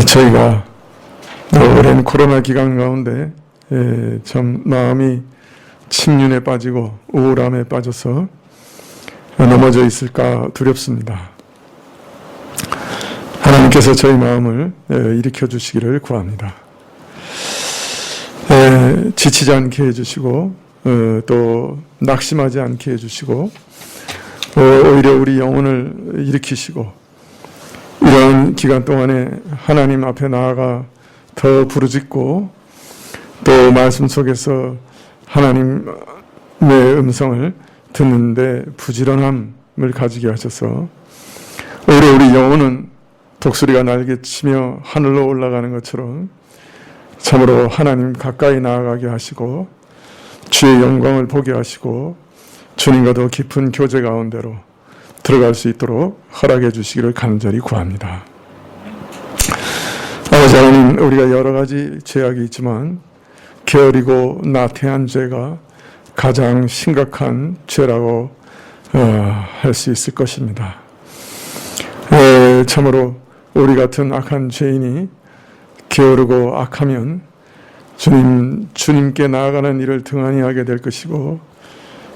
저희가 오랜 코로나 기간 가운데 참 마음이 침륜에 빠지고 우울함에 빠져서 넘어져 있을까 두렵습니다. 하나님께서 저희 마음을 일으켜 주시기를 구합니다. 지치지 않게 해주시고 또 낙심하지 않게 해주시고 오히려 우리 영혼을 일으키시고 이런 기간 동안에 하나님 앞에 나아가 더 부르짖고 또 말씀 속에서 하나님의 음성을 듣는데 부지런함을 가지게 하셔서 오히려 우리 영혼은 독수리가 날개치며 하늘로 올라가는 것처럼 참으로 하나님 가까이 나아가게 하시고 주의 영광을 보게 하시고 주님과 더 깊은 교제 가운데로 들어갈 수 있도록 허락해 주시기를 간절히 구합니다. 아버지 하나님, 우리가 여러 가지 죄악이 있지만 게으르고 나태한 죄가 가장 심각한 죄라고 할 수 있을 것입니다. 참으로 우리 같은 악한 죄인이 게으르고 악하면 주님께 나아가는 일을 등한히 하게 될 것이고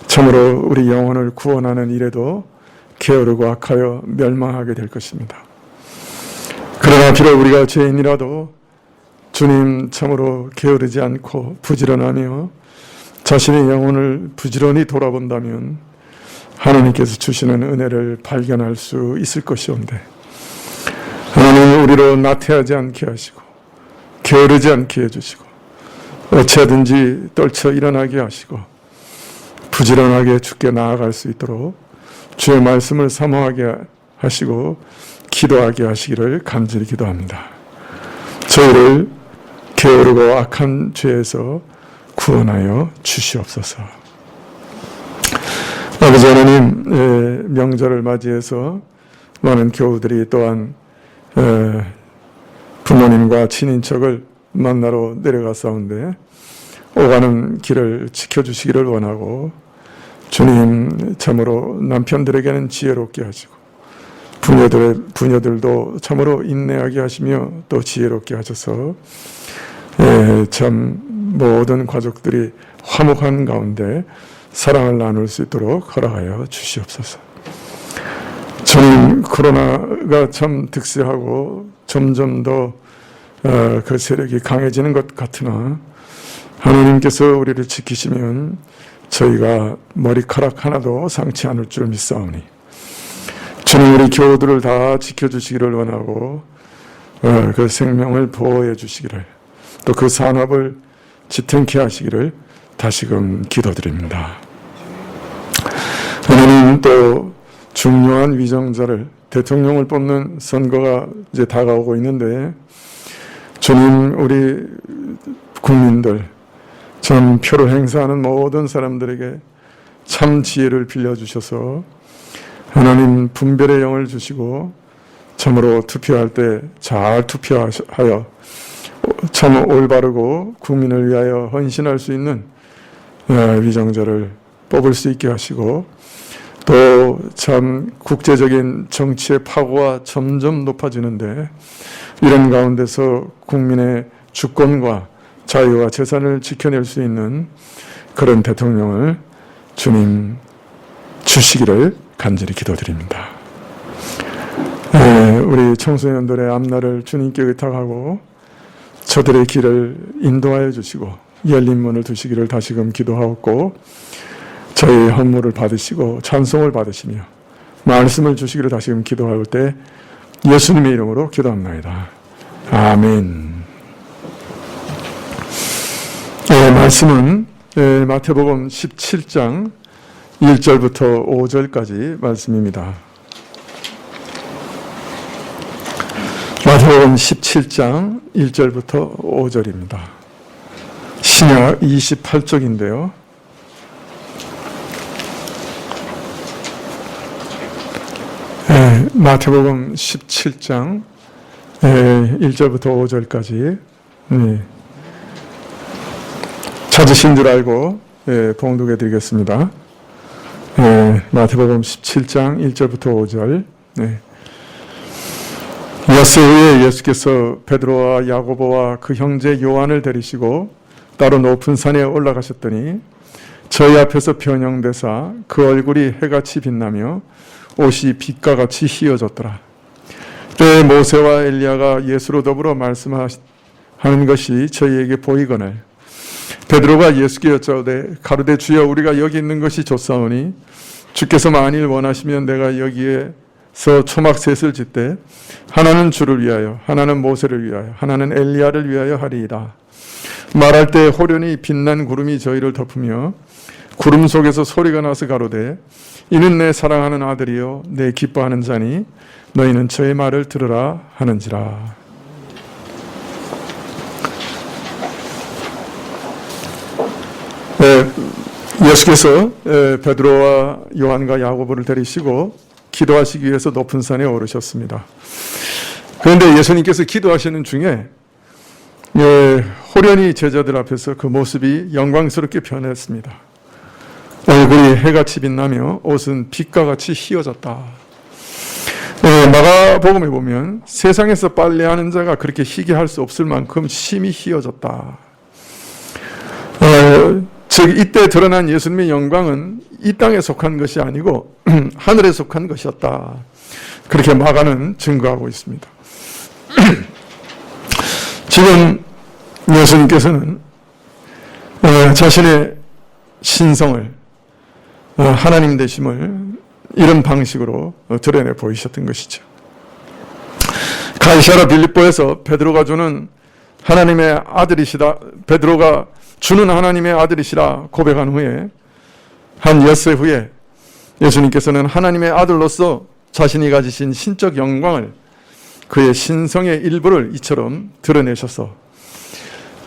참으로 우리 영혼을 구원하는 일에도 게으르고 악하여 멸망하게 될 것입니다. 그러나 비록 우리가 죄인이라도 주님 참으로 게으르지 않고 부지런하며 자신의 영혼을 부지런히 돌아본다면 하나님께서 주시는 은혜를 발견할 수 있을 것이온데 하나님 우리로 나태하지 않게 하시고 게으르지 않게 해주시고 어찌하든지 떨쳐 일어나게 하시고 부지런하게 주께 나아갈 수 있도록 주의 말씀을 사모하게 하시고 기도하게 하시기를 간절히 기도합니다. 저희를 게으르고 악한 죄에서 구원하여 주시옵소서. 아버지 하나님, 명절을 맞이해서 많은 교우들이 또한 부모님과 친인척을 만나러 내려갔사온데 오가는 길을 지켜주시기를 원하고 주님 참으로 남편들에게는 지혜롭게 하시고 부녀들도 참으로 인내하게 하시며 또 지혜롭게 하셔서 참 모든 가족들이 화목한 가운데 사랑을 나눌 수 있도록 허락하여 주시옵소서. 주님, 코로나가 참 득세하고 점점 더 그 세력이 강해지는 것 같으나 하나님께서 우리를 지키시면 저희가 머리카락 하나도 상치 않을 줄 믿사오니 주님 우리 교우들을 다 지켜주시기를 원하고 그 생명을 보호해 주시기를 또 그 산업을 지탱케 하시기를 다시금 기도드립니다. 하나님 또 중요한 위정자를 대통령을 뽑는 선거가 이제 다가오고 있는데 주님 우리 국민들 참 표를 행사하는 모든 사람들에게 참 지혜를 빌려주셔서 하나님 분별의 영을 주시고 참으로 투표할 때 잘 투표하여 참 올바르고 국민을 위하여 헌신할 수 있는 위정자를 뽑을 수 있게 하시고 또 참 국제적인 정치의 파고가 점점 높아지는데 이런 가운데서 국민의 주권과 자유와 재산을 지켜낼 수 있는 그런 대통령을 주님 주시기를 간절히 기도드립니다. 우리 청소년들의 앞날을 주님께 의탁하고 저들의 길을 인도하여 주시고 열린 문을 두시기를 다시금 기도하옵고 저희 헌물을 받으시고 찬송을 받으시며 말씀을 주시기를 다시금 기도할 때 예수님의 이름으로 기도합니다. 아멘. 말씀은 마태복음 17장 1절부터 5절까지 말씀입니다. 마태복음 17장 1절부터 5절입니다. 신약 28쪽인데요. 마태복음 17장 1절부터 5절까지 찾으신 줄 알고 봉독해 드리겠습니다. 마태복음 17장 1절부터 5절. 엿새 후에 예수께서 베드로와 야고보와 그 형제 요한을 데리시고 따로 높은 산에 올라가셨더니 저희 앞에서 변형되사 그 얼굴이 해같이 빛나며 옷이 빛과 같이 희어졌더라. 때에 모세와 엘리야가 예수로 더불어 말씀하는 것이 저희에게 보이거늘 베드로가 예수께 여짜오되 가로되 주여 우리가 여기 있는 것이 좋사오니 주께서 만일 원하시면 내가 여기에서 초막셋을 짓되 하나는 주를 위하여 하나는 모세를 위하여 하나는 엘리야를 위하여 하리이다. 말할 때 호련히 빛난 구름이 저희를 덮으며 구름 속에서 소리가 나서 가로되 이는 내 사랑하는 아들이요 내 기뻐하는 자니 너희는 저의 말을 들으라 하는지라. 예수께서 베드로와 요한과 야고보를 데리시고 기도하시기 위해서 높은 산에 오르셨습니다. 그런데 예수님께서 기도하시는 중에 호련히 제자들 앞에서 그 모습이 영광스럽게 변했습니다. 얼굴이 해같이 빛나며 옷은 빛과 같이 희어졌다. 마가복음에 보면 세상에서 빨래하는 자가 그렇게 희게 할 수 없을 만큼 심히 희어졌다. 즉 이때 드러난 예수님의 영광은 이 땅에 속한 것이 아니고 하늘에 속한 것이었다. 그렇게 마가는 증거하고 있습니다. 지금 예수님께서는 자신의 신성을 하나님 되심을 이런 방식으로 드러내 보이셨던 것이죠. 가이사랴 빌립보에서 베드로가 주는 하나님의 아들이시다, 베드로가 주는 하나님의 아들이시라 고백한 후에 한 엿새 후에 예수님께서는 하나님의 아들로서 자신이 가지신 신적 영광을 그의 신성의 일부를 이처럼 드러내셔서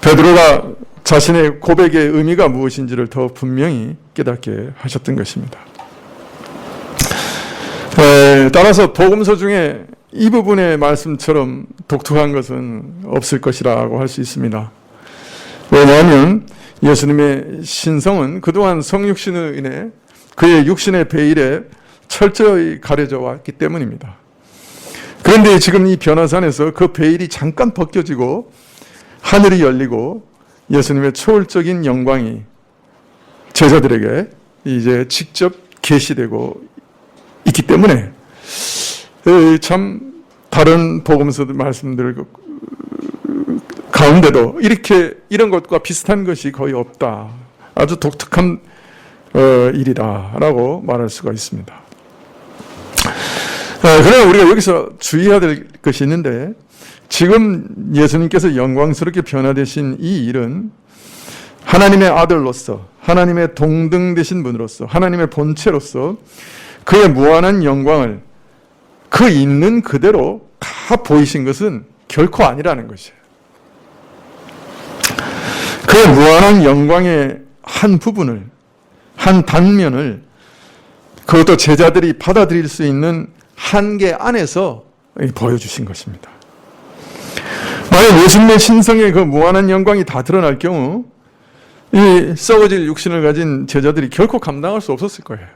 베드로가 자신의 고백의 의미가 무엇인지를 더 분명히 깨닫게 하셨던 것입니다. 따라서 복음서 중에 이 부분의 말씀처럼 독특한 것은 없을 것이라고 할 수 있습니다. 왜냐하면 예수님의 신성은 그동안 성육신으로 인해 그의 육신의 베일에 철저히 가려져 왔기 때문입니다. 그런데 지금 이 변화산에서 그 베일이 잠깐 벗겨지고 하늘이 열리고 예수님의 초월적인 영광이 제자들에게 이제 직접 계시되고 있기 때문에 참 다른 복음서 말씀들 가운데도 이런 것과 비슷한 것이 거의 없다. 아주 독특한 일이다라고 말할 수가 있습니다. 그러나 우리가 여기서 주의해야 될 것이 있는데 지금 예수님께서 영광스럽게 변화되신 이 일은 하나님의 아들로서 하나님의 동등 되신 분으로서 하나님의 본체로서 그의 무한한 영광을 그 있는 그대로 다 보이신 것은 결코 아니라는 것이에요. 그의 무한한 영광의 한 부분을, 한 단면을 그것도 제자들이 받아들일 수 있는 한계 안에서 보여주신 것입니다. 만약 예수님의 신성의 그 무한한 영광이 다 드러날 경우 이 썩어질 육신을 가진 제자들이 결코 감당할 수 없었을 거예요.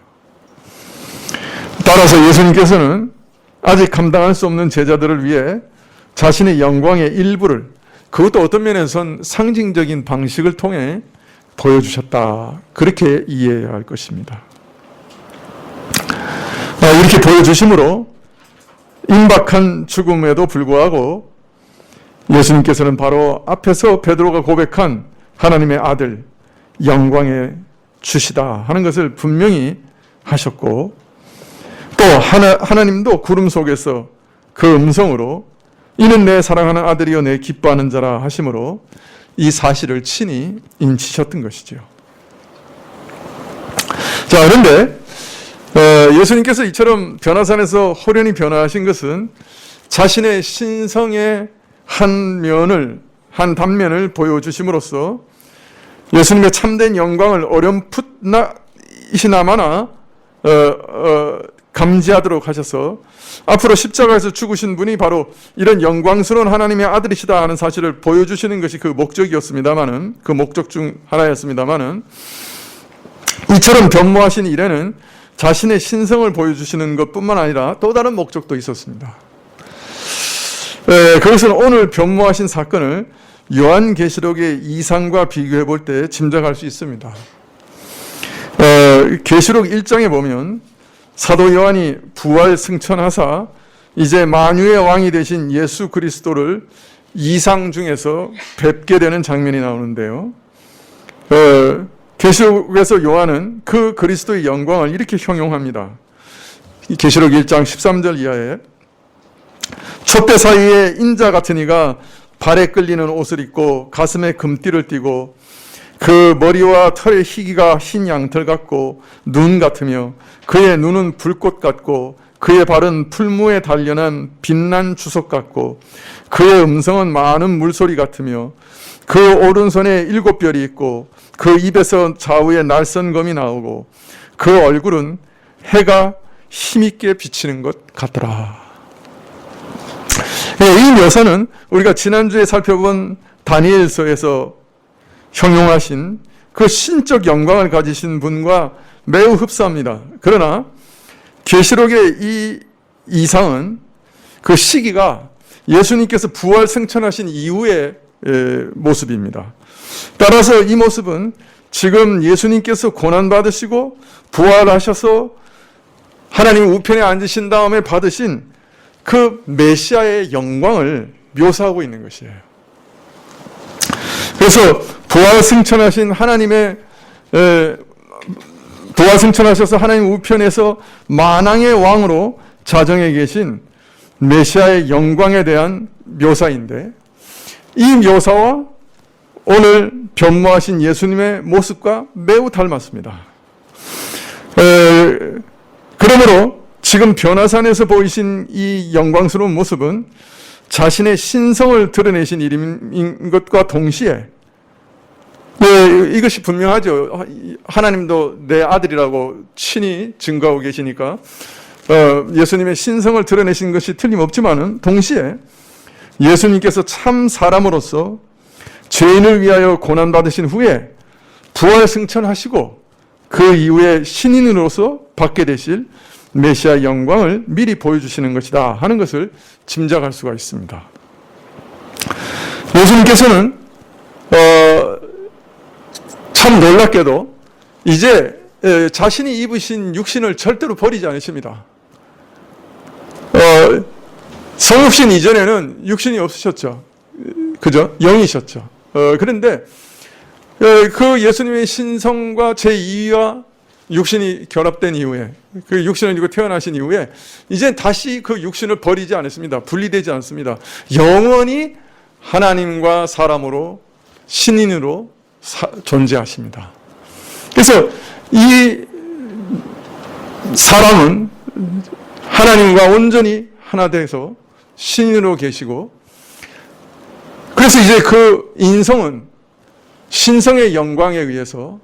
따라서 예수님께서는 아직 감당할 수 없는 제자들을 위해 자신의 영광의 일부를 그것도 어떤 면에선 상징적인 방식을 통해 보여주셨다. 그렇게 이해해야 할 것입니다. 이렇게 보여주심으로 임박한 죽음에도 불구하고 예수님께서는 바로 앞에서 베드로가 고백한 하나님의 아들, 영광의 주시다 하는 것을 분명히 하셨고 또 하나님도 구름 속에서 그 음성으로 이는 내 사랑하는 아들이요 내 기뻐하는 자라 하심으로 이 사실을 친히 인치셨던 것이죠. 자, 그런데 예수님께서 이처럼 변화산에서 호련히 변화하신 것은 자신의 신성의 한 단면을 보여주심으로써 예수님의 참된 영광을 어렴풋이나마나 감지하도록 하셔서 앞으로 십자가에서 죽으신 분이 바로 이런 영광스러운 하나님의 아들이시다 하는 사실을 보여주시는 것이 그 목적이었습니다마는 그 목적 중 하나였습니다마는 이처럼 변모하신 일에는 자신의 신성을 보여주시는 것뿐만 아니라 또 다른 목적도 있었습니다. 그것은 오늘 변모하신 사건을 요한계시록의 이상과 비교해 볼 때 짐작할 수 있습니다. 계시록 1장에 보면 사도 요한이 부활 승천하사 이제 만유의 왕이 되신 예수 그리스도를 이상 중에서 뵙게 되는 장면이 나오는데요. 계시록에서 요한은 그 그리스도의 영광을 이렇게 형용합니다. 계시록 1장 13절 이하에 촛대 사이에 인자 같은 이가 발에 끌리는 옷을 입고 가슴에 금띠를 띠고 그 머리와 털의 희기가 흰 양털 같고 눈 같으며 그의 눈은 불꽃 같고 그의 발은 풀무에 단련한 빛난 주석 같고 그의 음성은 많은 물소리 같으며 그 오른손에 7별이 있고 그 입에서 좌우에 날선검이 나오고 그 얼굴은 해가 힘있게 비치는 것 같더라. 이 묘사는 우리가 지난주에 살펴본 다니엘서에서 형용하신 그 신적 영광을 가지신 분과 매우 흡사합니다. 그러나 계시록의 이 이상은 그 시기가 예수님께서 부활 승천하신 이후의 모습입니다. 따라서 이 모습은 지금 예수님께서 고난받으시고 부활하셔서 하나님 우편에 앉으신 다음에 받으신 그 메시아의 영광을 묘사하고 있는 것이에요. 그래서 부활 승천하신 하나님의 부활 승천하셔서 하나님 우편에서 만왕의 왕으로 자정해 계신 메시아의 영광에 대한 묘사인데 이 묘사와 오늘 변모하신 예수님의 모습과 매우 닮았습니다. 그러므로 지금 변화산에서 보이신 이 영광스러운 모습은 자신의 신성을 드러내신 일인 것과 동시에 이것이 분명하죠. 하나님도 내 아들이라고 친히 증거하고 계시니까 예수님의 신성을 드러내신 것이 틀림없지만은 동시에 예수님께서 참 사람으로서 죄인을 위하여 고난받으신 후에 부활 승천하시고 그 이후에 신인으로서 받게 되실 메시아 영광을 미리 보여주시는 것이다 하는 것을 짐작할 수가 있습니다. 예수님께서는 참 놀랍게도 이제 자신이 입으신 육신을 절대로 버리지 않으십니다. 성육신 이전에는 육신이 없으셨죠. 그죠? 영이셨죠. 그런데 그 예수님의 신성과 제2와 육신이 결합된 이후에 그 육신을 입고 태어나신 이후에 이제 다시 그 육신을 버리지 않습니다. 분리되지 않습니다. 영원히 하나님과 사람으로 신인으로 존재하십니다. 그래서 이 사람은 하나님과 온전히 하나 돼서 신인으로 계시고 그래서 이제 그 인성은 신성의 영광에 의해서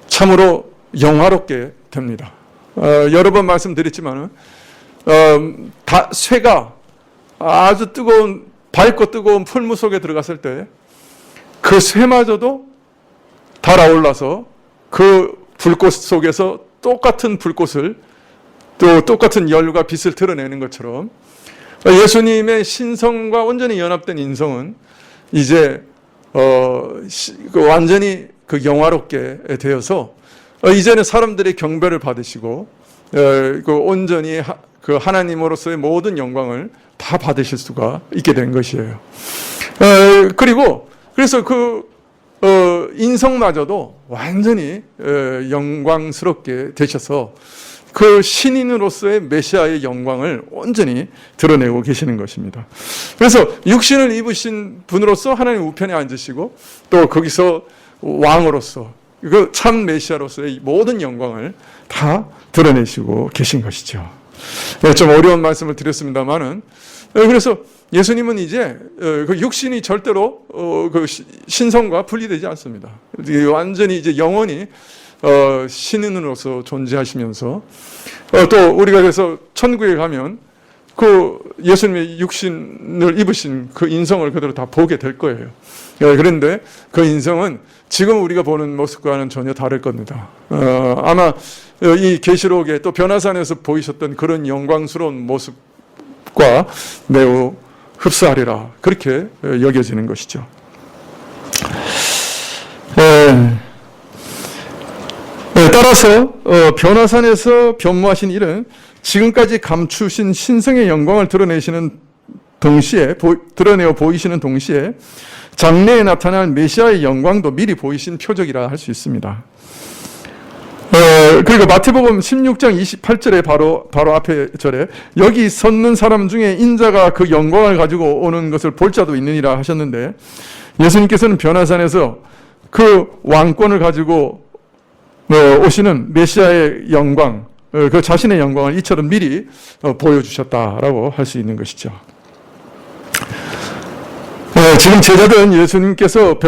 참으로 영화롭게 됩니다. 여러 번 말씀드렸지만은 쇠가 아주 밝고 뜨거운 풀무 속에 들어갔을 때 그 쇠마저도 달아올라서 그 불꽃 속에서 똑같은 불꽃을 또 똑같은 열과 빛을 드러내는 것처럼 예수님의 신성과 온전히 연합된 인성은 이제 완전히 그 영화롭게 되어서 이제는 사람들의 경배를 받으시고 온전히 그 하나님으로서의 모든 영광을 다 받으실 수가 있게 된 것이에요. 그래서 그 인성마저도 완전히 영광스럽게 되셔서 그 신인으로서의 메시아의 영광을 온전히 드러내고 계시는 것입니다. 그래서 육신을 입으신 분으로서 하나님 우편에 앉으시고 또 거기서 왕으로서 그 참 메시아로서의 모든 영광을 다 드러내시고 계신 것이죠. 좀 어려운 말씀을 드렸습니다만은 그래서 예수님은 이제 그 육신이 절대로 그 신성과 분리되지 않습니다. 완전히 이제 영원히 신인으로서 존재하시면서 또 우리가 그래서 천국에 가면 그 예수님의 육신을 입으신 그 인성을 그대로 다 보게 될 거예요. 그런데 그 인성은 지금 우리가 보는 모습과는 전혀 다를 겁니다. 아마 이 계시록에 또 변화산에서 보이셨던 그런 영광스러운 모습과 매우 흡수하리라. 그렇게 여겨지는 것이죠. 따라서 변화산에서 변모하신 일은 지금까지 감추신 신성의 영광을 드러내시는 동시에 드러내어 보이시는 동시에 장래에 나타날 메시아의 영광도 미리 보이신 표적이라 할 수 있습니다. 그리고 마태복음 16장 28절에 바로 앞에 절에 여기 섰는 사람 중에 인자가 그 영광을 가지고 오는 것을 볼 자도 있느니라 하셨는데, 예수님께서는 변화산에서 그 왕권을 가지고 오시는 메시아의 영광, 그 자신의 영광을 이처럼 미리 보여주셨다라고 할 수 있는 것이죠. 지금 제자들은 예수님께서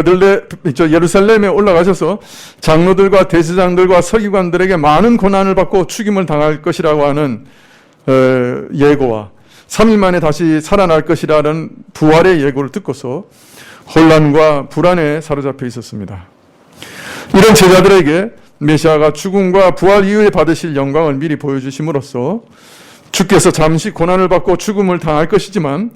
예루살렘에 올라가셔서 장로들과 대제사장들과 서기관들에게 많은 고난을 받고 죽임을 당할 것이라고 하는 예고와 3일 만에 다시 살아날 것이라는 부활의 예고를 듣고서 혼란과 불안에 사로잡혀 있었습니다. 이런 제자들에게 메시아가 죽음과 부활 이후에 받으실 영광을 미리 보여주심으로써 주께서 잠시 고난을 받고 죽음을 당할 것이지만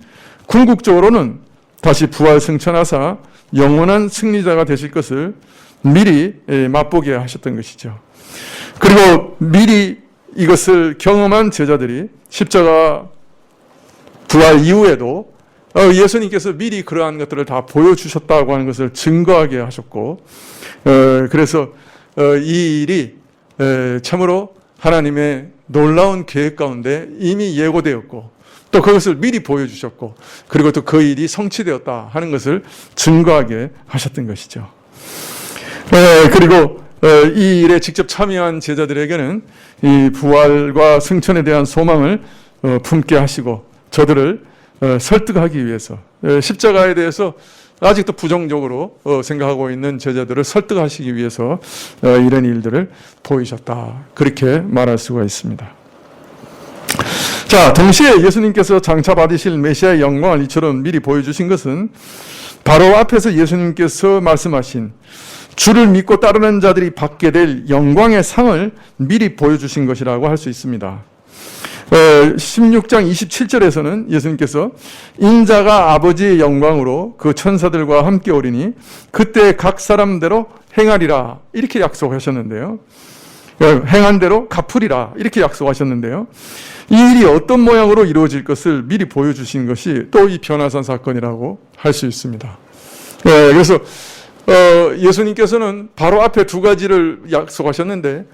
궁극적으로는 다시 부활 승천하사 영원한 승리자가 되실 것을 미리 맛보게 하셨던 것이죠. 그리고 미리 이것을 경험한 제자들이 십자가 부활 이후에도 예수님께서 미리 그러한 것들을 다 보여주셨다고 하는 것을 증거하게 하셨고, 그래서 이 일이 참으로 하나님의 놀라운 계획 가운데 이미 예고되었고 또 그것을 미리 보여주셨고, 그리고 또 그 일이 성취되었다 하는 것을 증거하게 하셨던 것이죠. 그리고 이 일에 직접 참여한 제자들에게는 이 부활과 승천에 대한 소망을 품게 하시고 저들을 설득하기 위해서, 십자가에 대해서 아직도 부정적으로 생각하고 있는 제자들을 설득하시기 위해서 이런 일들을 보이셨다, 그렇게 말할 수가 있습니다. 자, 동시에 예수님께서 장차 받으실 메시아의 영광을 이처럼 미리 보여주신 것은 바로 앞에서 예수님께서 말씀하신 주를 믿고 따르는 자들이 받게 될 영광의 상을 미리 보여주신 것이라고 할 수 있습니다. 16장 27절에서는 예수님께서 인자가 아버지의 영광으로 그 천사들과 함께 오리니 그때 각 사람대로 행하리라, 이렇게 약속하셨는데요. 행한 대로 갚으리라, 이렇게 약속하셨는데요. 이 일이 어떤 모양으로 이루어질 것을 미리 보여주신 것이 또 이 변화산 사건이라고 할 수 있습니다. 그래서 예수님께서는 바로 앞에 두 가지를 약속하셨는데,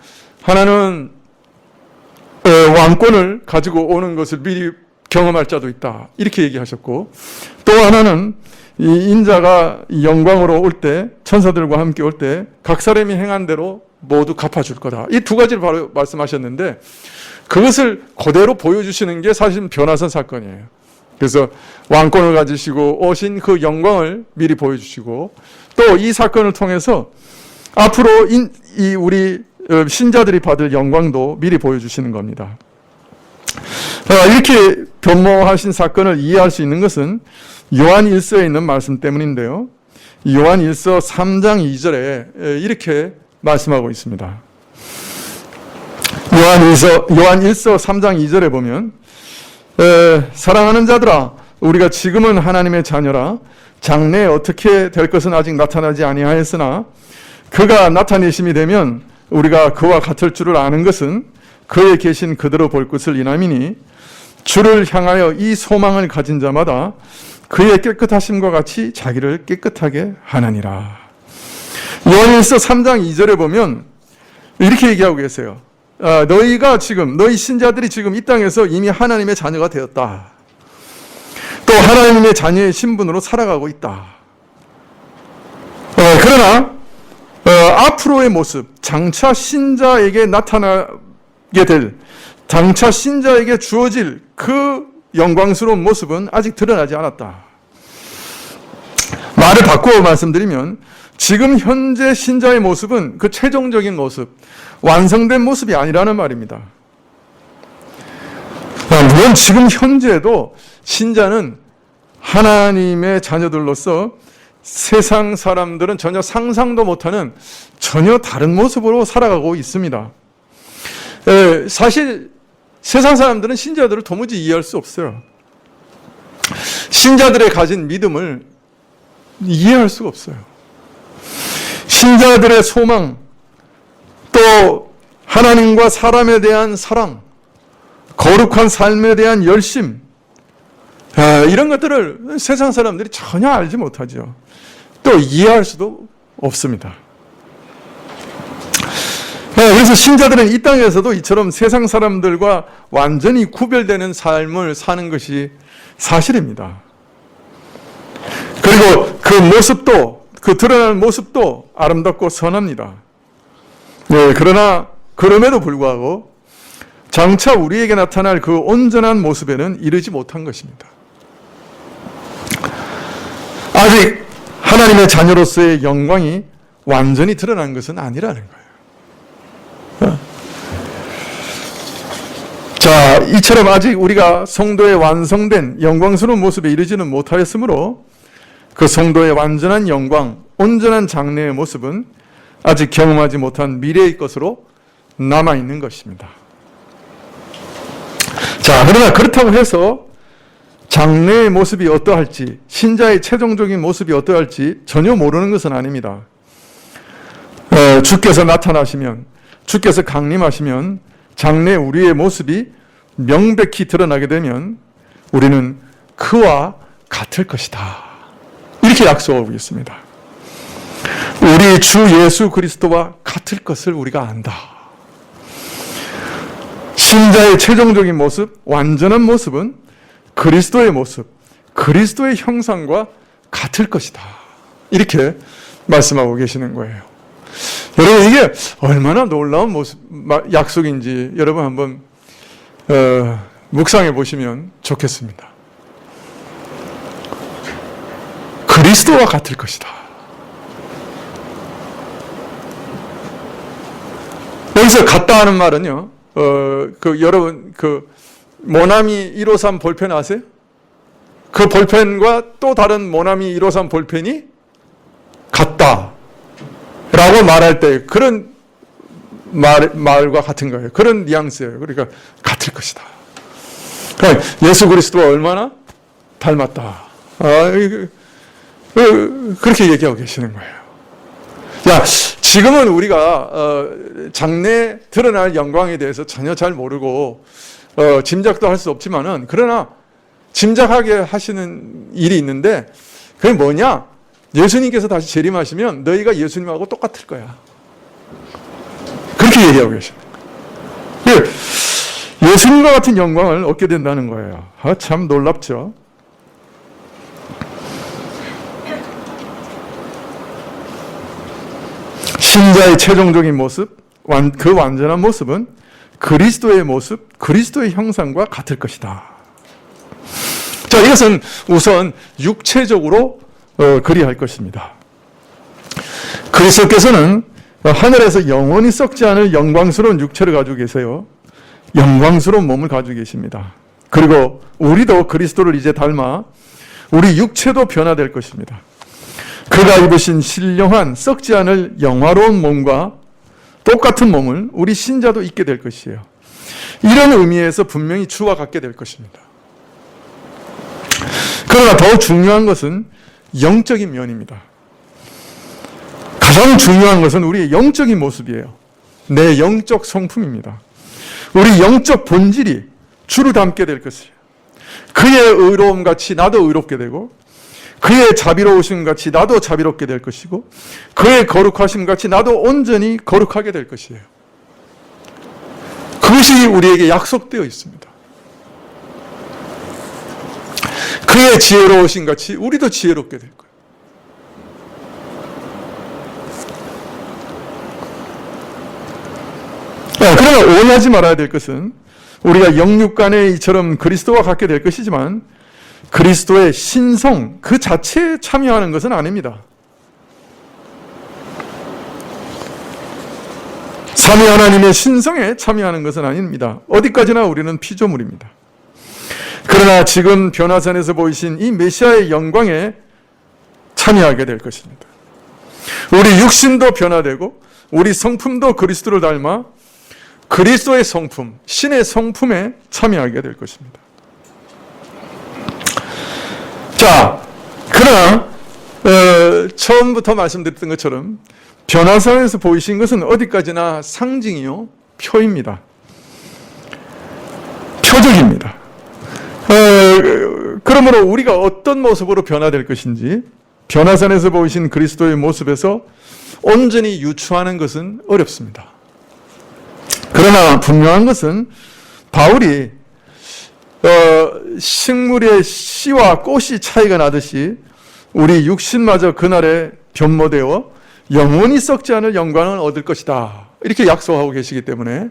하나는 왕권을 가지고 오는 것을 미리 경험할 자도 있다, 이렇게 얘기하셨고, 또 하나는 이 인자가 영광으로 올 때, 천사들과 함께 올 때 각 사람이 행한 대로 모두 갚아줄 거다, 이 두 가지를 바로 말씀하셨는데, 그것을 그대로 보여주시는 게 사실 변화산 사건이에요. 그래서 왕권을 가지시고 오신 그 영광을 미리 보여주시고, 또 이 사건을 통해서 앞으로 우리 신자들이 받을 영광도 미리 보여주시는 겁니다. 이렇게 변모하신 사건을 이해할 수 있는 것은 요한 1서에 있는 말씀 때문인데요. 요한 1서 3장 2절에 이렇게 말씀하고 있습니다. 요한 1서 3장 2절에 보면 사랑하는 자들아, 우리가 지금은 하나님의 자녀라. 장래에 어떻게 될 것은 아직 나타나지 아니하였으나 그가 나타내심이 되면 우리가 그와 같을 줄을 아는 것은 그에 계신 그대로 볼 것을 인함이니 주를 향하여 이 소망을 가진 자마다 그의 깨끗하심과 같이 자기를 깨끗하게 하나니라. 요한일서 3장 2절에 보면 이렇게 얘기하고 계세요. 너희가 지금, 너희 신자들이 지금 이 땅에서 이미 하나님의 자녀가 되었다. 또 하나님의 자녀의 신분으로 살아가고 있다. 그러나 앞으로의 모습, 장차 신자에게 나타나게 될, 장차 신자에게 주어질 그 영광스러운 모습은 아직 드러나지 않았다. 말을 바꾸어 말씀드리면 지금 현재 신자의 모습은 그 최종적인 모습, 완성된 모습이 아니라는 말입니다. 물론 지금 현재도 신자는 하나님의 자녀들로서 세상 사람들은 전혀 상상도 못하는 전혀 다른 모습으로 살아가고 있습니다. 사실 세상 사람들은 신자들을 도무지 이해할 수 없어요. 신자들의 가진 믿음을 이해할 수가 없어요. 신자들의 소망, 또 하나님과 사람에 대한 사랑, 거룩한 삶에 대한 열심, 이런 것들을 세상 사람들이 전혀 알지 못하죠. 또 이해할 수도 없습니다. 그래서 신자들은 이 땅에서도 이처럼 세상 사람들과 완전히 구별되는 삶을 사는 것이 사실입니다. 그리고 그 모습도, 그 드러나는 모습도 아름답고 선합니다. 그러나 그럼에도 불구하고 장차 우리에게 나타날 그 온전한 모습에는 이르지 못한 것입니다. 아직 하나님의 자녀로서의 영광이 완전히 드러난 것은 아니라는 거예요. 자, 이처럼 아직 우리가 성도의 완성된 영광스러운 모습에 이르지는 못하였으므로 그 성도의 완전한 영광, 온전한 장래의 모습은 아직 경험하지 못한 미래의 것으로 남아있는 것입니다. 자, 그러나 그렇다고 해서 장래의 모습이 어떠할지, 신자의 최종적인 모습이 어떠할지 전혀 모르는 것은 아닙니다. 주께서 나타나시면, 주께서 강림하시면 장래 우리의 모습이 명백히 드러나게 되면 우리는 그와 같을 것이다. 이렇게 약속하고 있습니다. 우리 주 예수 그리스도와 같을 것을 우리가 안다. 신자의 최종적인 모습, 완전한 모습은 그리스도의 모습, 그리스도의 형상과 같을 것이다. 이렇게 말씀하고 계시는 거예요. 여러분, 이게 얼마나 놀라운 모습, 약속인지 여러분 한번 묵상해 보시면 좋겠습니다. 그리스도와 같을 것이다. 여기서 같다 하는 말은요, 여러분, 모나미 153 볼펜 아세요? 그 볼펜과 또 다른 모나미 153 볼펜이 같다 라고 말할 때 그런 말과 같은 거예요. 그런 뉘앙스예요. 그러니까 같을 것이다. 그러니까 예수 그리스도와 얼마나 닮았다. 그렇게 얘기하고 계시는 거예요. 야, 지금은 우리가 장래 드러날 영광에 대해서 전혀 잘 모르고 짐작도 할 수 없지만은, 그러나 짐작하게 하시는 일이 있는데, 그게 뭐냐? 예수님께서 다시 재림하시면 너희가 예수님하고 똑같을 거야. 그렇게 얘기하고 계십니다. 예수님과 같은 영광을 얻게 된다는 거예요. 참 놀랍죠? 신자의 최종적인 모습, 그 완전한 모습은 그리스도의 모습, 그리스도의 형상과 같을 것이다. 자, 이것은 우선 육체적으로 그리할 것입니다. 그리스도께서는 하늘에서 영원히 썩지 않을 영광스러운 육체를 가지고 계세요. 영광스러운 몸을 가지고 계십니다. 그리고 우리도 그리스도를 이제 닮아 우리 육체도 변화될 것입니다. 그가 입으신 신령한 썩지 않을 영화로운 몸과 똑같은 몸을 우리 신자도 입게 될 것이에요. 이런 의미에서 분명히 주와 같게 될 것입니다. 그러나 더 중요한 것은 영적인 면입니다. 가장 중요한 것은 우리의 영적인 모습이에요. 내 영적 성품입니다. 우리 영적 본질이 주를 닮게 될 것이에요. 그의 의로움 같이 나도 의롭게 되고, 그의 자비로우심 같이 나도 자비롭게 될 것이고, 그의 거룩하심 같이 나도 온전히 거룩하게 될 것이에요. 그것이 우리에게 약속되어 있습니다. 그의 지혜로우심 같이 우리도 지혜롭게 될 거예요. 그러나 오해하지 말아야 될 것은, 우리가 영육간에 이처럼 그리스도와 같게 될 것이지만 그리스도의 신성 그 자체에 참여하는 것은 아닙니다. 삼위 하나님의 신성에 참여하는 것은 아닙니다. 어디까지나 우리는 피조물입니다. 그러나 지금 변화산에서 보이신 이 메시아의 영광에 참여하게 될 것입니다. 우리 육신도 변화되고 우리 성품도 그리스도를 닮아 그리스도의 성품, 신의 성품에 참여하게 될 것입니다. 자, 그러나 처음부터 말씀드렸던 것처럼 변화산에서 보이신 것은 어디까지나 상징이요, 표입니다. 표적입니다. 그러므로 우리가 어떤 모습으로 변화될 것인지 변화산에서 보이신 그리스도의 모습에서 온전히 유추하는 것은 어렵습니다. 그러나 분명한 것은 바울이 식물의 씨와 꽃이 차이가 나듯이 우리 육신마저 그날에 변모되어 영원히 썩지 않을 영광을 얻을 것이다, 이렇게 약속하고 계시기 때문에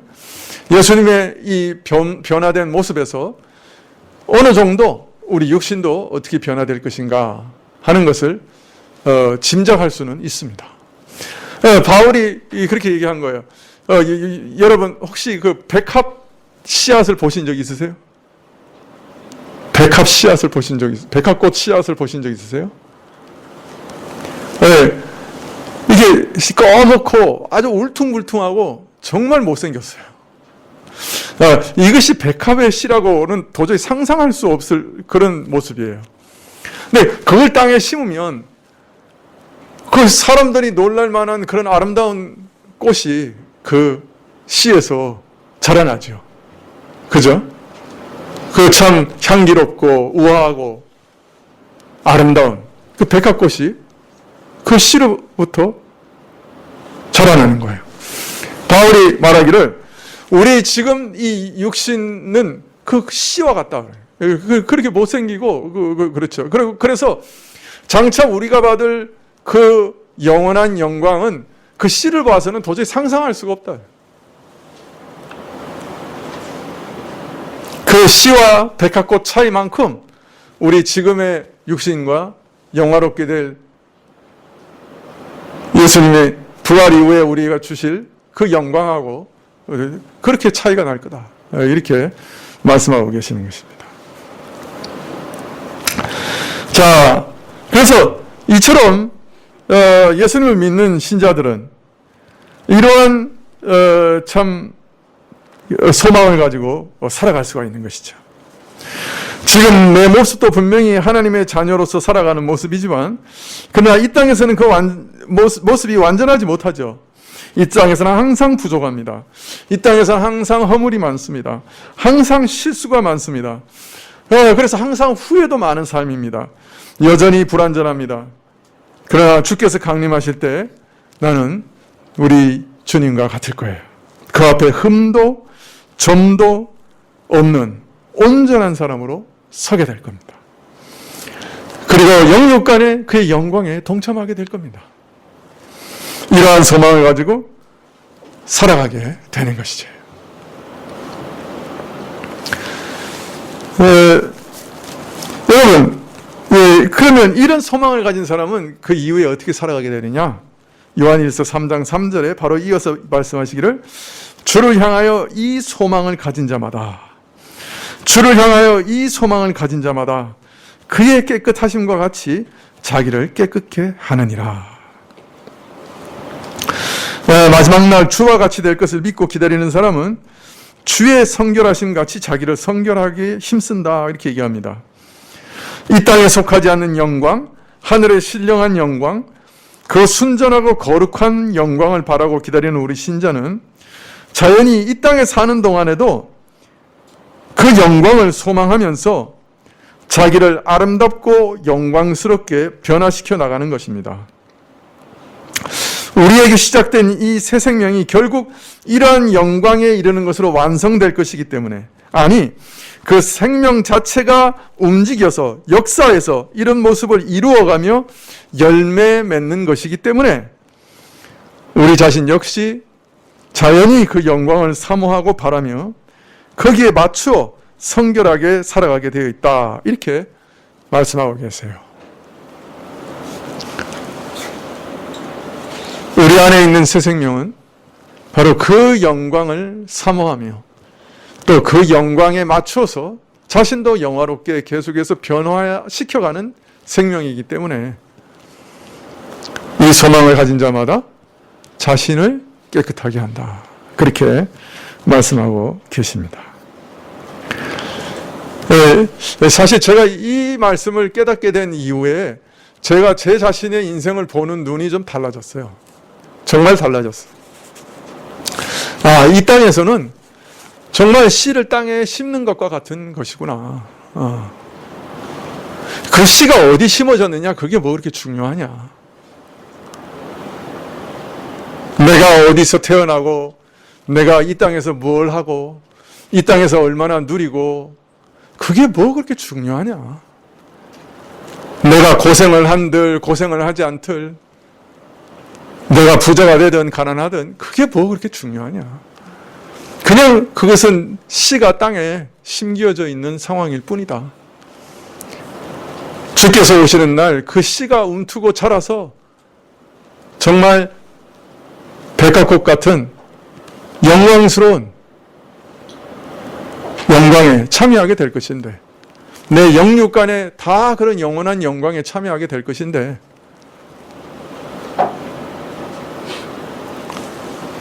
예수님의 이 변화된 모습에서 어느 정도 우리 육신도 어떻게 변화될 것인가 하는 것을 짐작할 수는 있습니다. 바울이 그렇게 얘기한 거예요. 여러분 혹시 그 백합 씨앗을 보신 적 있으세요? 백합 씨앗을 보신 적 있으세요? 백합꽃 씨앗을 보신 적 있으세요? 네. 이게 꺼놓고 아주 울퉁불퉁하고 정말 못생겼어요. 이것이 백합의 씨라고는 도저히 상상할 수 없을 그런 모습이에요. 근데 그걸 땅에 심으면 그 사람들이 놀랄 만한 그런 아름다운 꽃이 그 씨에서 자라나죠. 그죠? 그 참 향기롭고 우아하고 아름다운 그 백합꽃이 그 씨로부터 자라나는 거예요. 바울이 말하기를 우리 지금 이 육신은 그 씨와 같다 그래요. 그렇게 못생기고 그렇죠. 그래서 장차 우리가 받을 그 영원한 영광은 그 씨를 봐서는 도저히 상상할 수가 없다. 그 씨와 백합꽃 차이만큼 우리 지금의 육신과 영화롭게 될 예수님의 부활 이후에 우리가 주실 그 영광하고 그렇게 차이가 날 거다, 이렇게 말씀하고 계시는 것입니다. 자, 그래서 이처럼 예수님을 믿는 신자들은 이러한 참 소망을 가지고 살아갈 수가 있는 것이죠. 지금 내 모습도 분명히 하나님의 자녀로서 살아가는 모습이지만 그러나 이 땅에서는 그 모습이 완전하지 못하죠. 이 땅에서는 항상 부족합니다. 이 땅에서는 항상 허물이 많습니다. 항상 실수가 많습니다. 그래서 항상 후회도 많은 삶입니다. 여전히 불완전합니다. 그러나 주께서 강림하실 때 나는 우리 주님과 같을 거예요. 그 앞에 흠도 점도 없는 온전한 사람으로 서게 될 겁니다. 그리고 영육간에 그의 영광에 동참하게 될 겁니다. 이러한 소망을 가지고 살아가게 되는 것이죠. 여러분, 그러면 이런 소망을 가진 사람은 그 이후에 어떻게 살아가게 되느냐? 요한일서 3장 3절에 바로 이어서 말씀하시기를 주를 향하여 이 소망을 가진 자마다, 주를 향하여 이 소망을 가진 자마다 그의 깨끗하심과 같이 자기를 깨끗게 하느니라. 마지막 날 주와 같이 될 것을 믿고 기다리는 사람은 주의 성결하심 같이 자기를 성결하게 힘쓴다, 이렇게 얘기합니다. 이 땅에 속하지 않는 영광, 하늘의 신령한 영광, 그 순전하고 거룩한 영광을 바라고 기다리는 우리 신자는 자연히 이 땅에 사는 동안에도 그 영광을 소망하면서 자기를 아름답고 영광스럽게 변화시켜 나가는 것입니다. 우리에게 시작된 이 새 생명이 결국 이러한 영광에 이르는 것으로 완성될 것이기 때문에, 아니, 그 생명 자체가 움직여서 역사에서 이런 모습을 이루어가며 열매 맺는 것이기 때문에 우리 자신 역시 자연히 그 영광을 사모하고 바라며 거기에 맞추어 성결하게 살아가게 되어 있다, 이렇게 말씀하고 계세요. 우리 안에 있는 새 생명은 바로 그 영광을 사모하며 또 그 영광에 맞춰서 자신도 영화롭게 계속해서 변화시켜가는 생명이기 때문에 이 소망을 가진 자마다 자신을 깨끗하게 한다, 그렇게 말씀하고 계십니다. 사실 제가 이 말씀을 깨닫게 된 이후에 제가 제 자신의 인생을 보는 눈이 좀 달라졌어요. 정말 달라졌어요. 이 땅에서는 정말 씨를 땅에 심는 것과 같은 것이구나. 그 씨가 어디 심어졌느냐, 그게 뭐 그렇게 중요하냐. 내가 어디서 태어나고, 내가 이 땅에서 뭘 하고, 이 땅에서 얼마나 누리고, 그게 뭐 그렇게 중요하냐. 내가 고생을 한들 고생을 하지 않들, 내가 부자가 되든 가난하든 그게 뭐 그렇게 중요하냐. 그냥 그것은 씨가 땅에 심겨져 있는 상황일 뿐이다. 주께서 오시는 날 그 씨가 움트고 자라서 정말 백합꽃 같은 영광스러운 영광에 참여하게 될 것인데, 내 영육간에 다 그런 영원한 영광에 참여하게 될 것인데,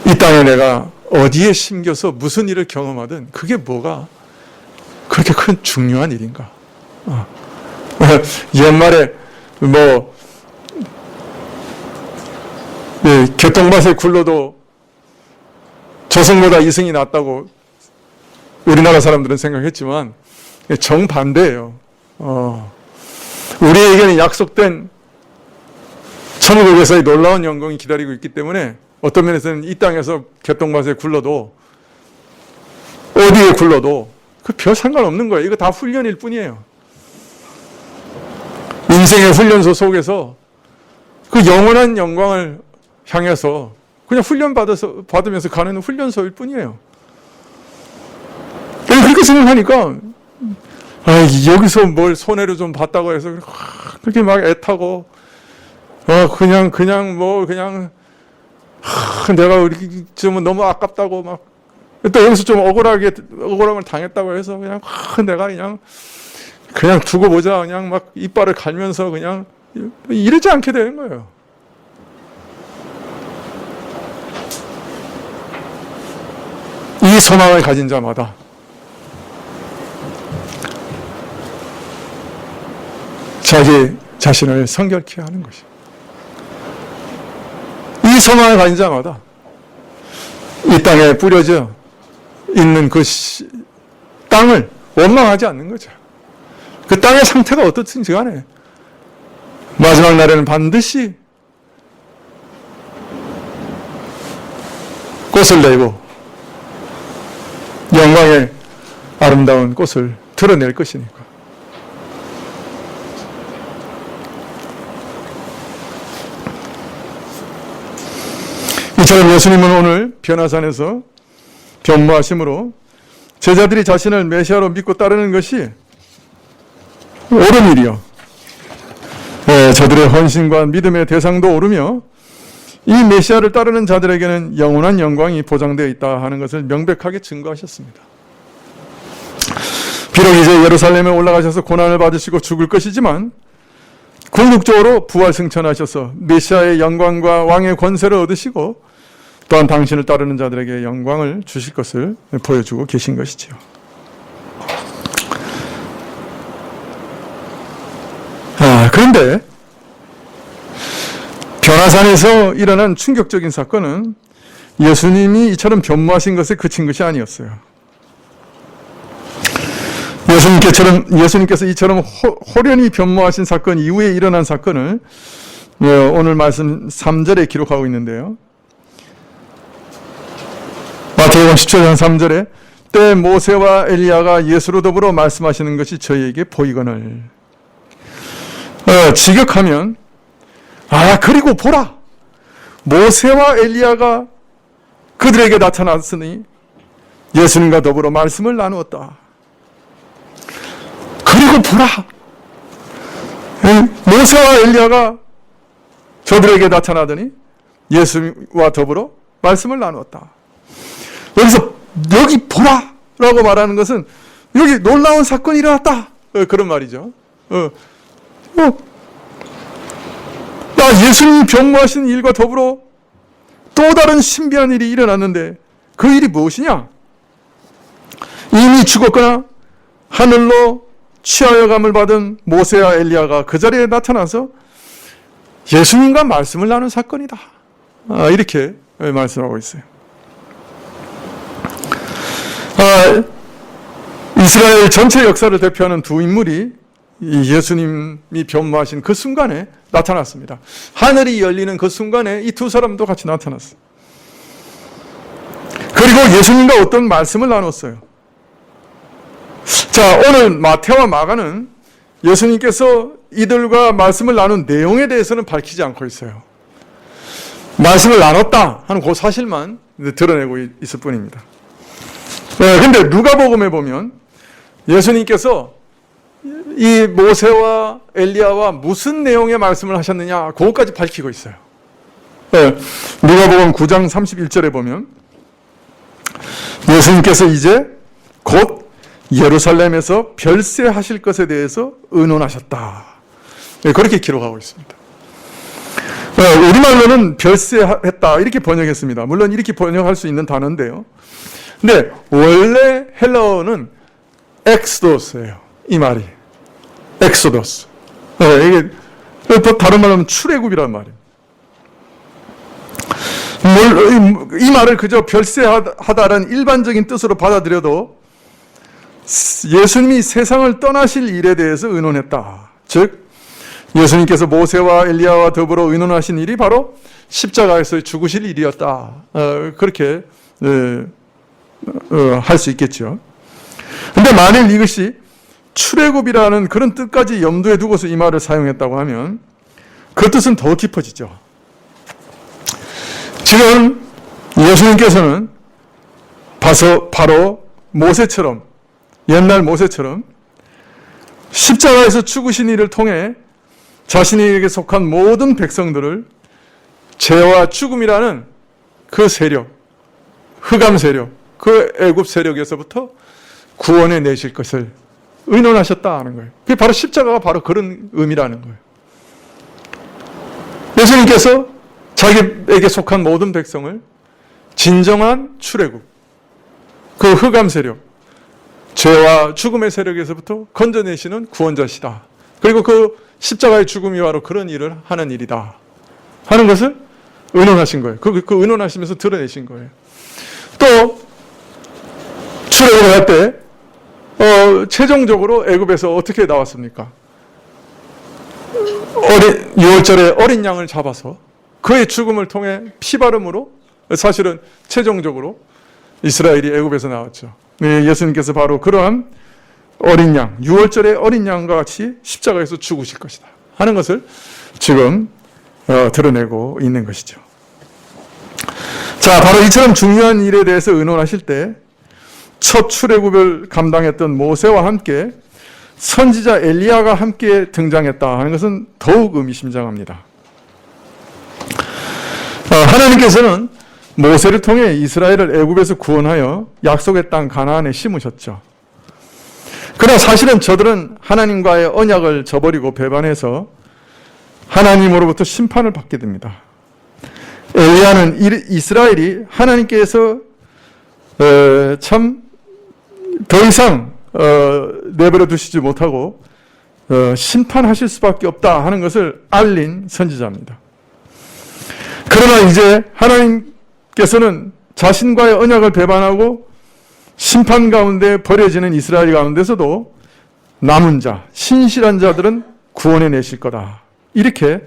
이 땅에 내가 어디에 심겨서 무슨 일을 경험하든 그게 뭐가 그렇게 큰 중요한 일인가. 옛말에 개똥밭에 굴러도 저승보다 이승이 낫다고 우리나라 사람들은 생각했지만 정반대예요. 우리에게는 약속된 천국에서의 놀라운 영광이 기다리고 있기 때문에 어떤 면에서는 이 땅에서 개똥밭에 굴러도, 어디에 굴러도 그 별 상관없는 거예요. 이거 다 훈련일 뿐이에요. 인생의 훈련소 속에서 그 영원한 영광을 향해서 그냥 받으면서 가는 훈련소일 뿐이에요. 그렇게 생각하니까 여기서 뭘 손해를 좀 봤다고 해서 그렇게 막 애타고 내가 우리 좀 너무 아깝다고 막 또 여기서 좀 억울함을 당했다고 해서 내가 그냥 두고 보자, 그냥 막 이빨을 갈면서 그냥 이러지 않게 되는 거예요. 이 소망을 가진 자마다 자기 자신을 성결케 하는 것이에요. 이 소망을 가진 자마다 이 땅에 뿌려져 있는 그 땅을 원망하지 않는 거죠. 그 땅의 상태가 어떻든지 간에 마지막 날에는 반드시 꽃을 내고 영광의 아름다운 꽃을 드러낼 것이니까. 이처럼 예수님은 오늘 변화산에서 변모하심으로 제자들이 자신을 메시아로 믿고 따르는 것이 옳은 일이요, 저들의 헌신과 믿음의 대상도 오르며 이 메시아를 따르는 자들에게는 영원한 영광이 보장되어 있다 하는 것을 명백하게 증거하셨습니다. 비록 이제 예루살렘에 올라가셔서 고난을 받으시고 죽을 것이지만 궁극적으로 부활승천하셔서 메시아의 영광과 왕의 권세를 얻으시고 또한 당신을 따르는 자들에게 영광을 주실 것을 보여주고 계신 것이지요. 그런데 변화산에서 일어난 충격적인 사건은 예수님이 이처럼 변모하신 것에 그친 것이 아니었어요. 예수님께서 이처럼 호련히 변모하신 사건 이후에 일어난 사건을 오늘 말씀 3절에 기록하고 있는데요. 마태복음 17장 3절에 때 모세와 엘리야가 예수로 더불어 말씀하시는 것이 저희에게 보이거늘. 직역하면 그리고 보라, 모세와 엘리야가 그들에게 나타났으니 예수님과 더불어 말씀을 나누었다. 그리고 보라, 모세와 엘리야가 저들에게 나타나더니 예수와 더불어 말씀을 나누었다. 여기 보라라고 말하는 것은 여기 놀라운 사건이 일어났다, 그런 말이죠. 예수님이 변모하신 일과 더불어 또 다른 신비한 일이 일어났는데 그 일이 무엇이냐? 이미 죽었거나 하늘로 취하여감을 받은 모세와 엘리야가 그 자리에 나타나서 예수님과 말씀을 나눈 사건이다. 이렇게 말씀하고 있어요. 이스라엘 전체 역사를 대표하는 두 인물이 이 예수님이 변모하신 그 순간에 나타났습니다. 하늘이 열리는 그 순간에 이 두 사람도 같이 나타났어요. 그리고 예수님과 어떤 말씀을 나눴어요. 자, 오늘 마태와 마가는 예수님께서 이들과 말씀을 나눈 내용에 대해서는 밝히지 않고 있어요. 말씀을 나눴다 하는 그 사실만 드러내고 있을 뿐입니다. 그런데 누가복음에 보면 예수님께서 이 모세와 엘리야와 무슨 내용의 말씀을 하셨느냐 그것까지 밝히고 있어요. 누가복음 9장 31절에 보면 예수님께서 이제 곧 예루살렘에서 별세하실 것에 대해서 의논하셨다. 그렇게 기록하고 있습니다. 우리말로는 별세했다 이렇게 번역했습니다. 물론 이렇게 번역할 수 있는 단어인데요. 근데 원래 헬라어는 엑스도스예요. 이 말이 엑소더스. 이게 다른 말로 하면 출애굽이란 말이에요. 이 말을 그저 별세하다라는 일반적인 뜻으로 받아들여도 예수님이 세상을 떠나실 일에 대해서 의논했다. 즉 예수님께서 모세와 엘리야와 더불어 의논하신 일이 바로 십자가에서 죽으실 일이었다. 그렇게 할 수 있겠죠. 그런데 만일 이것이 출애굽이라는 그런 뜻까지 염두에 두고서 이 말을 사용했다고 하면 그 뜻은 더 깊어지죠. 지금 예수님께서는 바로 모세처럼, 옛날 모세처럼 십자가에서 죽으신 이를 통해 자신에게 속한 모든 백성들을 죄와 죽음이라는 그 세력, 흑암 세력, 그 애굽 세력에서부터 구원해 내실 것을 의논하셨다 하는 거예요. 그게 바로 십자가가 바로 그런 의미라는 거예요. 예수님께서 자기에게 속한 모든 백성을 진정한 출애굽, 그 흑암 세력, 죄와 죽음의 세력에서부터 건져내시는 구원자시다. 그리고 그 십자가의 죽음이 바로 그런 일을 하는 일이다 하는 것을 의논하신 거예요. 그 의논하시면서 드러내신 거예요. 또 출애굽을 할 때 최종적으로 애굽에서 어떻게 나왔습니까? 6월절에 어린 양을 잡아서 그의 죽음을 통해 피바름으로 사실은 최종적으로 이스라엘이 애굽에서 나왔죠. 예수님께서 바로 그러한 어린 양, 6월절의 어린 양과 같이 십자가에서 죽으실 것이다 하는 것을 지금 드러내고 있는 것이죠. 자, 바로 이처럼 중요한 일에 대해서 의논하실 때 첫 출애굽을 감당했던 모세와 함께 선지자 엘리야가 함께 등장했다 하는 것은 더욱 의미심장합니다. 하나님께서는 모세를 통해 이스라엘을 애굽에서 구원하여 약속의 땅 가나안에 심으셨죠. 그러나 사실은 저들은 하나님과의 언약을 저버리고 배반해서 하나님으로부터 심판을 받게 됩니다. 엘리야는 이스라엘이 하나님께서 참 더 이상 내버려 두시지 못하고 심판하실 수밖에 없다 하는 것을 알린 선지자입니다. 그러나 이제 하나님께서는 자신과의 언약을 배반하고 심판 가운데 버려지는 이스라엘 가운데서도 남은 자, 신실한 자들은 구원해 내실 거다. 이렇게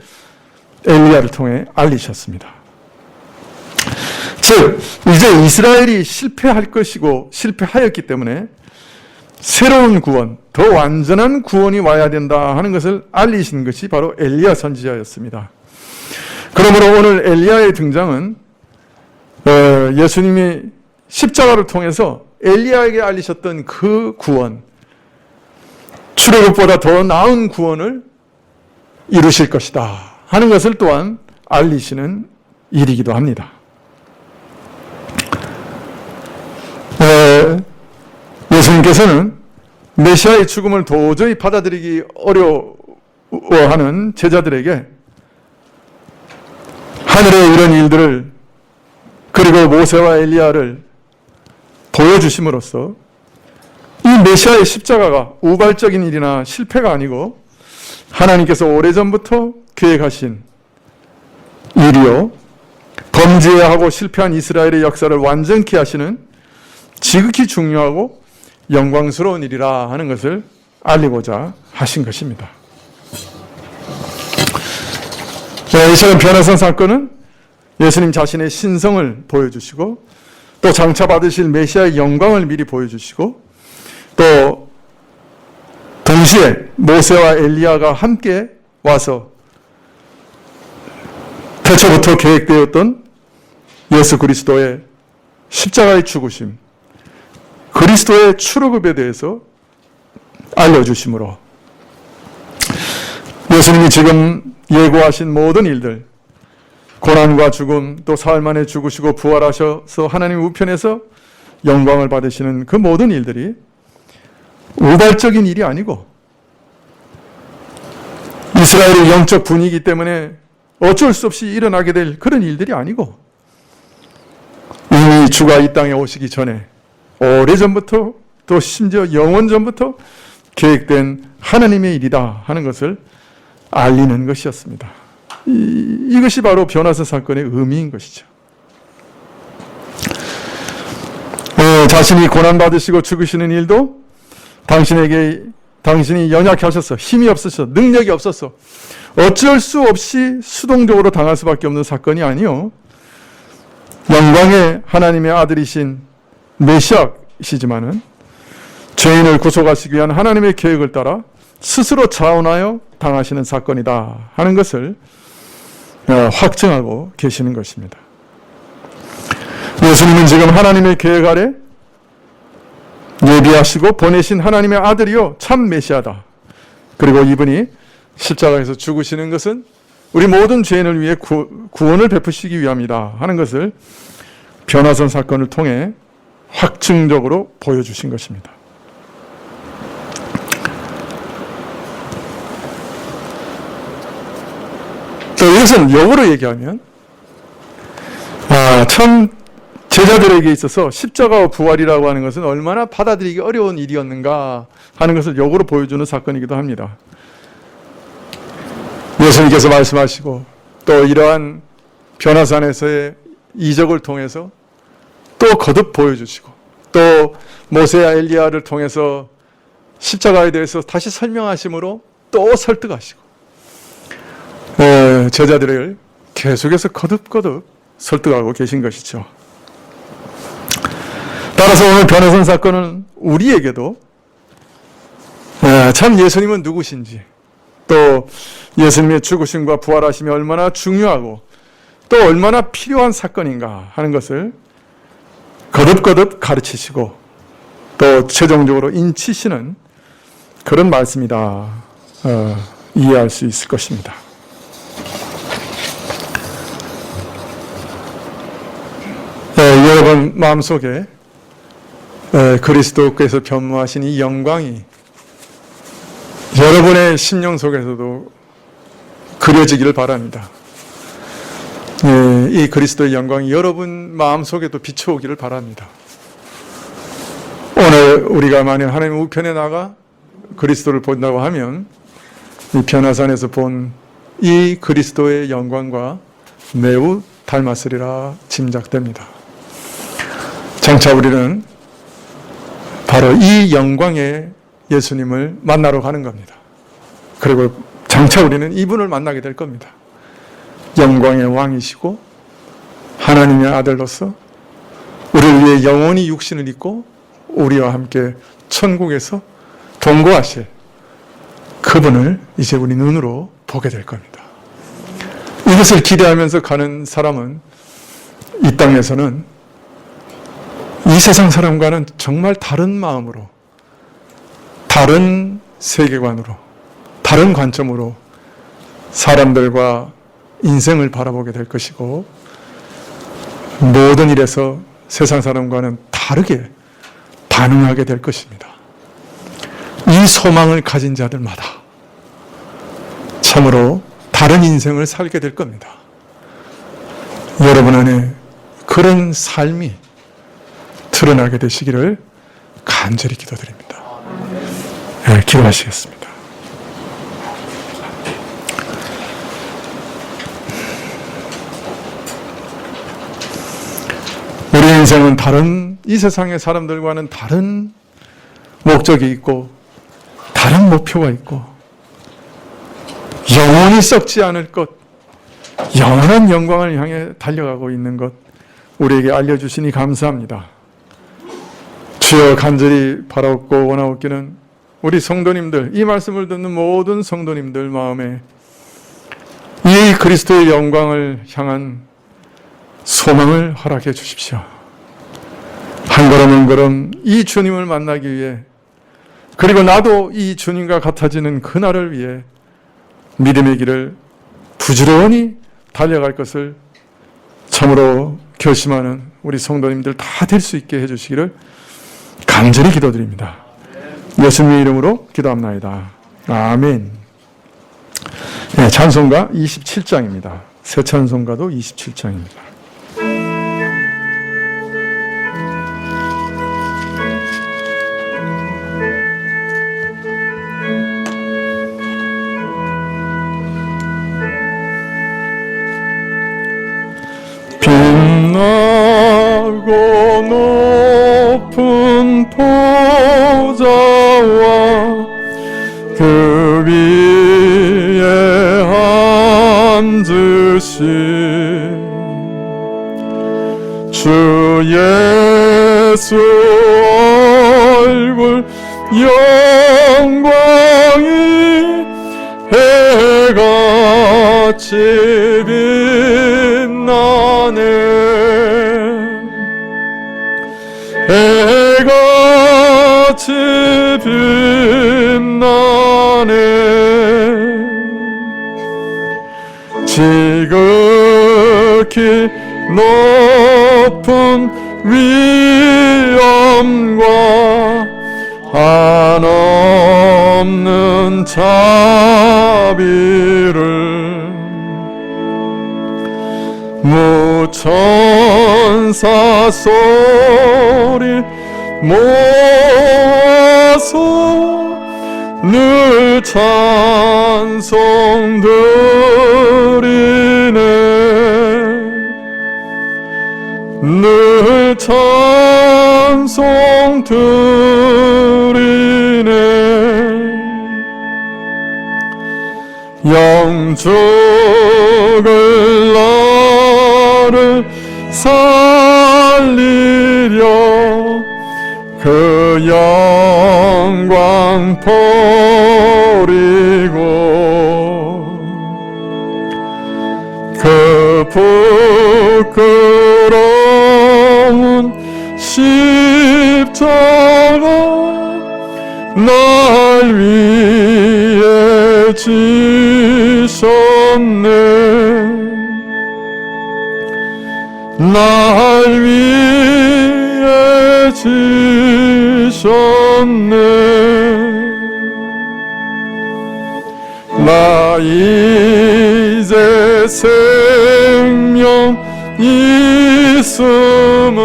엘리야를 통해 알리셨습니다. 즉, 이제 이스라엘이 실패할 것이고 실패하였기 때문에 새로운 구원, 더 완전한 구원이 와야 된다 하는 것을 알리신 것이 바로 엘리야 선지자였습니다. 그러므로 오늘 엘리야의 등장은 예수님이 십자가를 통해서 엘리야에게 알리셨던 그 구원, 출애굽보다 더 나은 구원을 이루실 것이다 하는 것을 또한 알리시는 일이기도 합니다. 예수님께서는 메시아의 죽음을 도저히 받아들이기 어려워하는 제자들에게 하늘의 이런 일들을 그리고 모세와 엘리야를 보여주심으로써 이 이 메시아의 십자가가 우발적인 일이나 실패가 아니고 하나님께서 오래전부터 계획하신 일이요, 범죄하고 실패한 이스라엘의 역사를 완전케 하시는 지극히 중요하고 영광스러운 일이라 하는 것을 알리고자 하신 것입니다. 이처럼 변화선 사건은 예수님 자신의 신성을 보여주시고 또 장차 받으실 메시아의 영광을 미리 보여주시고 또 동시에 모세와 엘리야가 함께 와서 태초부터 계획되었던 예수 그리스도의 십자가의 죽으심, 그리스도의 출애굽에 대해서 알려주심으로 예수님이 지금 예고하신 모든 일들, 고난과 죽음, 또 사흘 만에 죽으시고 부활하셔서 하나님 우편에서 영광을 받으시는 그 모든 일들이 우발적인 일이 아니고 이스라엘의 영적 분위기 때문에 어쩔 수 없이 일어나게 될 그런 일들이 아니고 이미 주가 이 땅에 오시기 전에 오래전부터 또 심지어 영원전부터 계획된 하나님의 일이다 하는 것을 알리는 것이었습니다. 이것이 바로 변화선 사건의 의미인 것이죠. 자신이 고난받으시고 죽으시는 일도 당신이 연약하셔서 힘이 없으셔서 능력이 없어서 어쩔 수 없이 수동적으로 당할 수밖에 없는 사건이 아니요, 영광의 하나님의 아들이신 메시아시지만은 죄인을 구속하시기 위한 하나님의 계획을 따라 스스로 자원하여 당하시는 사건이다 하는 것을 확증하고 계시는 것입니다. 예수님은 지금 하나님의 계획 아래 예비하시고 보내신 하나님의 아들이요 참 메시아다. 그리고 이분이 십자가에서 죽으시는 것은 우리 모든 죄인을 위해 구원을 베푸시기 위함이다 하는 것을 변화선 사건을 통해 확증적으로 보여주신 것입니다. 또 이것은 역으로 얘기하면 참 제자들에게 있어서 십자가와 부활이라고 하는 것은 얼마나 받아들이기 어려운 일이었는가 하는 것을 역으로 보여주는 사건이기도 합니다. 예수님께서 말씀하시고 또 이러한 변화산에서의 이적을 통해서 또 거듭 보여주시고 또 모세와 엘리야를 통해서 십자가에 대해서 다시 설명하심으로 또 설득하시고 제자들을 계속해서 거듭거듭 설득하고 계신 것이죠. 따라서 오늘 변화선 사건은 우리에게도 참 예수님은 누구신지, 또 예수님의 죽으심과 부활하심이 얼마나 중요하고 또 얼마나 필요한 사건인가 하는 것을 거듭거듭 가르치시고 또 최종적으로 인치시는 그런 말씀이다 이해할 수 있을 것입니다. 여러분 마음속에 그리스도께서 변모하신 이 영광이 여러분의 심령 속에서도 그려지기를 바랍니다. 이 그리스도의 영광이 여러분 마음속에도 비춰오기를 바랍니다. 오늘 우리가 만약 하나님 우편에 나가 그리스도를 본다고 하면 이 변화산에서 본 이 그리스도의 영광과 매우 닮았으리라 짐작됩니다. 장차 우리는 바로 이 영광의 예수님을 만나러 가는 겁니다. 그리고 장차 우리는 이분을 만나게 될 겁니다. 영광의 왕이시고 하나님의 아들로서 우리를 위해 영원히 육신을 입고 우리와 함께 천국에서 동거하실 그분을 이제 우리 눈으로 보게 될 겁니다. 이것을 기대하면서 가는 사람은 이 땅에서는 이 세상 사람과는 정말 다른 마음으로, 다른 세계관으로, 다른 관점으로 사람들과 인생을 바라보게 될 것이고 모든 일에서 세상 사람과는 다르게 반응하게 될 것입니다. 이 소망을 가진 자들마다 참으로 다른 인생을 살게 될 겁니다. 여러분 안에 그런 삶이 드러나게 되시기를 간절히 기도드립니다. 기도하시겠습니다. 우리 인생은 이 세상의 사람들과는 다른 목적이 있고 다른 목표가 있고 영원히 썩지 않을 것, 영원한 영광을 향해 달려가고 있는 것 우리에게 알려주시니 감사합니다. 주여, 간절히 바라옵고 원하옵기는 우리 성도님들, 이 말씀을 듣는 모든 성도님들 마음에 이 그리스도의 영광을 향한 소망을 허락해 주십시오. 한 걸음 한 걸음 이 주님을 만나기 위해, 그리고 나도 이 주님과 같아지는 그날을 위해 믿음의 길을 부지런히 달려갈 것을 참으로 결심하는 우리 성도님들 다 될 수 있게 해주시기를 간절히 기도드립니다. 예수님의 이름으로 기도합나이다. 아멘. 네, 찬송가 27장입니다. 새 찬송가도 27장입니다. 빛나고 높은 보좌와 그 위에 앉으신 주 예수 얼굴 영광이 해같이 빛나네. 해같이 빛나네. 지극히 높은 위엄과 한없는 자비를 무천사 소리 모아서 늘 찬송 드리네. 늘 찬송 드리네. 영적을 나를 살리려 그 영광 버리고 그 부끄러운 십자가 날 위해 지셨네. 날 위해 지셨네. 나 이제 생명 있음은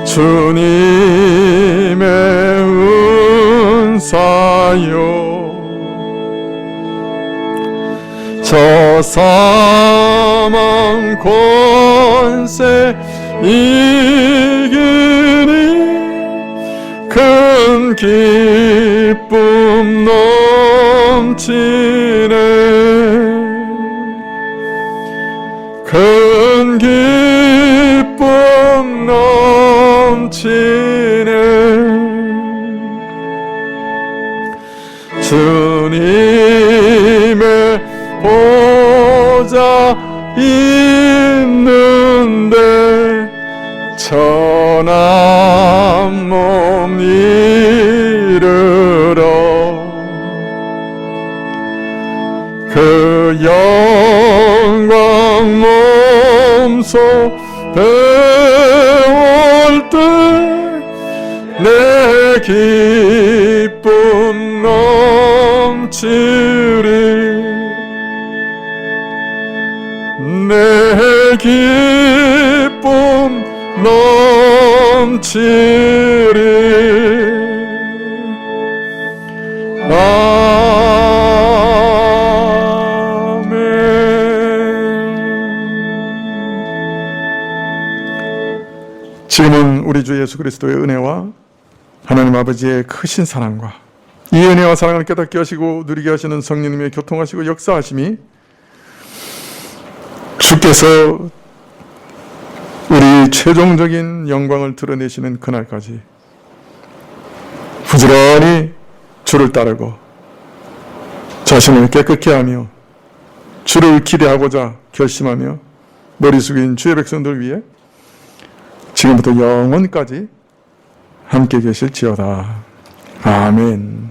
주님의 은사요. 저 사망 권세 이기니 큰 기쁨 넘치네. 큰 기쁨 넘치네. 주님의 보좌 있는데 천한 몸 이르러 그 영광 몸소 배울 때 내 기쁨 넘치리. 내 기쁨 넘치리. 우리 주 예수 그리스도의 은혜와 하나님 아버지의 크신 사랑과 이 은혜와 사랑을 깨닫게 하시고 누리게 하시는 성령님의 교통하시고 역사하심이 주께서 우리 최종적인 영광을 드러내시는 그날까지 부지런히 주를 따르고 자신을 깨끗게 하며 주를 기대하고자 결심하며 머리 숙인 주의 백성들 위해 지금부터 영원까지 함께 계실지어다. 아멘.